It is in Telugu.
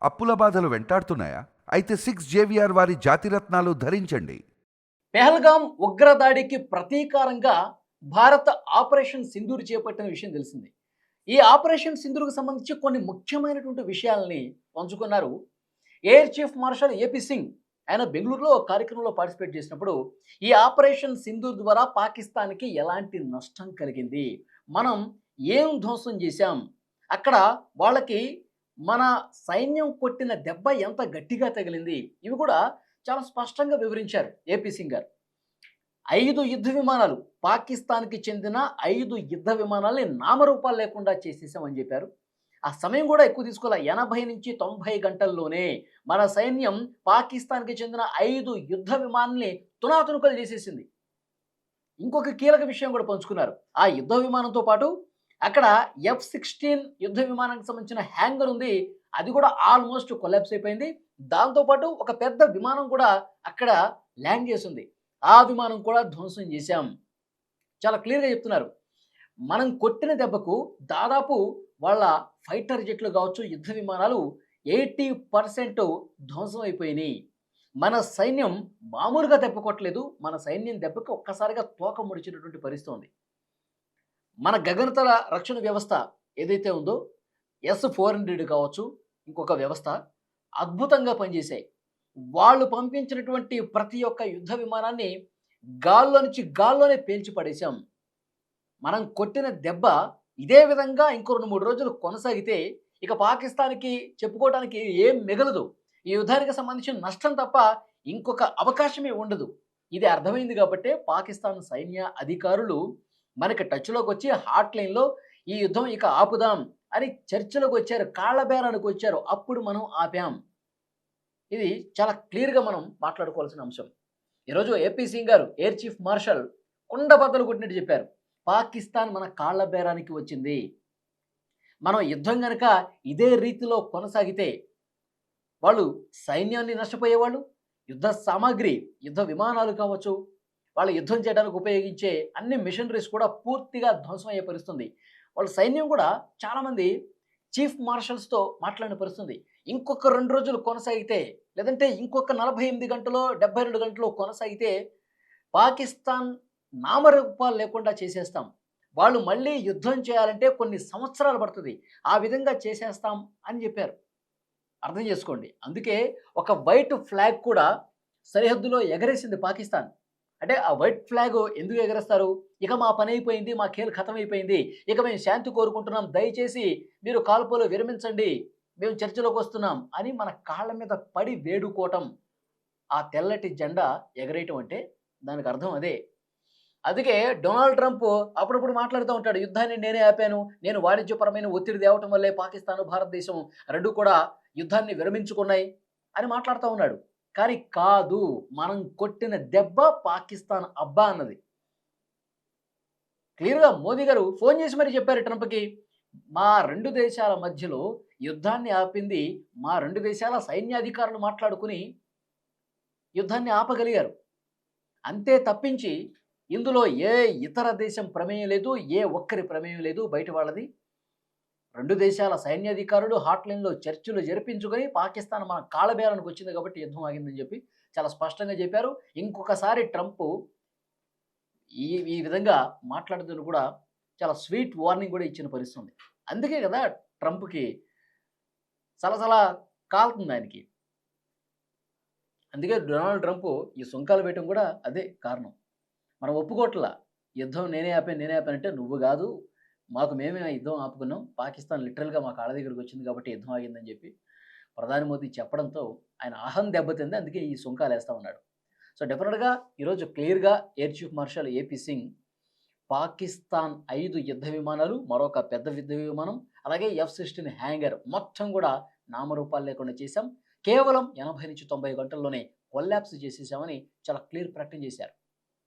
అప్పుల బాధలు వెంటాడుతున్నాయా? అయితే 6 JVR వారి జాతిరత్నాలు ధరించండి. పెహల్గాం ఉగ్రదాడికి ప్రతీకారంగా భారత్ ఆపరేషన్ సింధూర్ చేపట్టిన విషయం తెలిసింది. ఈ ఆపరేషన్ సింధూర్‌కు సంబంధించి కొన్ని ముఖ్యమైనటువంటి విషయాల్ని పంచుకున్నారు. Air chief marshal AP Singh. ఆయన బెంగుళూరులో ఒక కార్యక్రమంలో పార్టిసిపేట్ చేసినప్పుడు, ఈ ఆపరేషన్ సింధూర్ ద్వారా పాకిస్తాన్‌కి ఎలాంటి నష్టం కలిగింది? మనం ఏం ధ్వంసం చేశాం? అక్కడ వాళ్ళకి మన సైన్యం కొట్టిన దెబ్బ ఎంత గట్టిగా తగిలింది? ఇవి కూడా చాలా స్పష్టంగా వివరించారు ఏపీ సింగ్ గారు. 5 యుద్ధ విమానాలు, పాకిస్తాన్‌కి చెందిన 5 యుద్ధ విమానాల్ని నామరూపాలు లేకుండా చేసేసామని చెప్పారు. ఆ సమయం కూడా ఎక్కువ తీసుకోలే. 80-90 గంటల్లోనే మన సైన్యం పాకిస్తాన్‌కి చెందిన 5 యుద్ధ విమానాల్ని తునాతునకలు చేసేసింది. ఇంకొక కీలక విషయం కూడా పంచుకున్నారు. ఆ యుద్ధ విమానంతో పాటు అక్కడ F-16 యుద్ధ విమానానికి సంబంధించిన హ్యాంగర్ ఉంది. అది కూడా ఆల్మోస్ట్ కొలాప్స్ అయిపోయింది. దాంతో పాటు ఒక పెద్ద విమానం కూడా అక్కడ ల్యాండ్ చేసుంది. ఆ విమానం కూడా ధ్వంసం చేశాం. చాలా క్లియర్‌గా చెప్తున్నారు. మనం కొట్టిన దెబ్బకు దాదాపు వాళ్ళ ఫైటర్ జెట్లు కావచ్చు, యుద్ధ విమానాలు 80% ధ్వంసం అయిపోయినాయి. మన సైన్యం మామూలుగా దెబ్బ కొట్టలేదు. మన సైన్యం దెబ్బకి ఒక్కసారిగా తోక ముడిచినటువంటి పరిస్థితి ఉంది. మన గగనతల రక్షణ వ్యవస్థ ఏదైతే ఉందో S-400 కావచ్చు, ఇంకొక వ్యవస్థ అద్భుతంగా పనిచేశాయి. వాళ్ళు పంపించినటువంటి ప్రతి ఒక్క యుద్ధ విమానాన్ని గాల్లో నుంచి గాల్లోనే పేల్చి పడేశాం. మనం కొట్టిన దెబ్బ ఇదే విధంగా ఇంకో 2, 3 రోజులు కొనసాగితే ఇక పాకిస్తాన్‌కి చెప్పుకోవడానికి ఏం మిగలదు. ఈ యుద్ధానికి సంబంధించిన నష్టం తప్ప ఇంకొక అవకాశమే ఉండదు. ఇది అర్థమైంది కాబట్టే పాకిస్తాన్ సైన్య అధికారులు మనకి టచ్‌లోకొచ్చి హాట్‌లైన్‌లో ఈ యుద్ధం ఇక ఆపుదాం అని చర్చలోకొచ్చారు. కాళ్ళ బేరానికి వచ్చారు. అప్పుడు మనం ఆపాం. ఇది చాలా క్లియర్‌గా మనం మాట్లాడుకోవాల్సిన అంశం. ఈరోజు ఏపీ సింగ్ గారు ఎయిర్ చీఫ్ మార్షల్ కుండ బద్దలు కొట్టినట్టు చెప్పారు. పాకిస్తాన్ మన కాళ్ళ బేరానికి వచ్చింది. మనం యుద్ధం గనక ఇదే రీతిలో కొనసాగితే వాళ్ళు సైన్యాన్ని నష్టపోయేవాళ్ళు. యుద్ధ సామాగ్రి, యుద్ధ విమానాలు కావచ్చు, వాళ్ళు యుద్ధం చేయడానికి ఉపయోగించే అన్ని మిషనరీస్ కూడా పూర్తిగా ధ్వంసం అయ్యే పరిస్థితుంది. వాళ్ళ సైన్యం కూడా చాలామంది చీఫ్ మార్షల్స్‌తో మాట్లాడిన పరిస్థితుంది. ఇంకొక 2 రోజులు కొనసాగితే, లేదంటే ఇంకొక 48 గంటలో, 72 గంటలో కొనసాగితే పాకిస్తాన్ నామరూపాలు లేకుండా చేసేస్తాం. వాళ్ళు మళ్ళీ యుద్ధం చేయాలంటే కొన్ని సంవత్సరాలు పడతది. ఆ విధంగా చేసేస్తాం అని చెప్పారు. అర్థం చేసుకోండి. అందుకే ఒక వైట్ ఫ్లాగ్ కూడా సరిహద్దులో ఎగరేసింది పాకిస్తాన్. అంటే ఆ వైట్ ఫ్లాగ్ ఎందుకు ఎగరేస్తారు? ఇక మా పనైపోయింది. మా ఖేల్ ఖతమైపోయింది. ఇక మేము శాంతి కోరుకుంటున్నాం. దయచేసి మీరు కాల్పులు విరమించండి. మేము చర్చలోకొస్తున్నాం అని మన కాళ్ళ మీద పడి వేడుకోవటం. ఆ తెల్లటి జెండా ఎగరేయటం అంటే దానికి అర్థం అదే. అందుకే డొనాల్డ్ ట్రంప్ అప్పుడప్పుడు మాట్లాడుతూ ఉంటాడు. యుద్ధాన్ని నేనే ఆపాను. నేను వాణిజ్యపరమైన ఒత్తిడి తేవటం వల్లే పాకిస్తాను, భారతదేశం 2 కూడా యుద్ధాన్ని విరమించుకున్నాయి అని మాట్లాడుతూ ఉన్నాడు. కానీ కాదు. మనం కొట్టిన దెబ్బ పాకిస్తాన్ అబ్బా అన్నది. క్లియర్‌గా మోదీ గారు ఫోన్ చేసి మరి చెప్పారు ట్రంప్‌కి. మా 2 దేశాల మధ్యలో యుద్ధాన్ని ఆపింది మా 2 దేశాల సైన్యాధికారులు మాట్లాడుకుని యుద్ధాన్ని ఆపగలిగారు. అంతే తప్పించి ఇందులో ఏ ఇతర దేశం ప్రమేయం లేదు. ఏ ఒక్కరి ప్రమేయం లేదు బయట వాళ్ళది. 2 దేశాల సైన్యాధికారులు హాట్‌లైన్‌లో చర్చలు జరిపించుకొని పాకిస్తాన్ మన కాళ్ళబేరానికి వచ్చింది కాబట్టి యుద్ధం ఆగిందని చెప్పి చాలా స్పష్టంగా చెప్పారు. ఇంకొకసారి ట్రంప్ ఈ ఈ విధంగా మాట్లాడదని కూడా చాలా స్వీట్ వార్నింగ్ కూడా ఇచ్చిన పరిస్థితి ఉంది. అందుకే కదా ట్రంప్‌కి సలసల కాలుతుంది ఆయనకి. అందుకే డొనాల్డ్ ట్రంప్ ఈ సుంకాలు వేయటం కూడా అదే కారణం. మనం ఒప్పుకోవట్లా. యుద్ధం నేనే ఆపాను, నేనే ఆపానంటే నువ్వు గాదు. మాకు మేమే ఆ యుద్ధం ఆపుకున్నాం. పాకిస్తాన్ లిటరల్‌గా మా కాళ్ళ దగ్గరికొచ్చింది కాబట్టి యుద్ధం ఆగిందని చెప్పి ప్రధాని మోదీ చెప్పడంతో ఆయన అహం దెబ్బతింది. అందుకే ఈ సుంకాలేస్తా ఉన్నాడు. సో, డెఫినిట్‌గా ఈరోజు క్లియర్‌గా air chief marshal AP Singh Pakistan 5 యుద్ధ విమానాలు, మరొక పెద్ద యుద్ధ విమానం, అలాగే F-16 హ్యాంగర్ మొత్తం కూడా నామరూపాలు లేకుండా చేశాం. కేవలం 80-90 గంటల్లోనే కొల్లాప్స్ చేసేసామని చాలా క్లియర్ ప్రకటన చేశారు.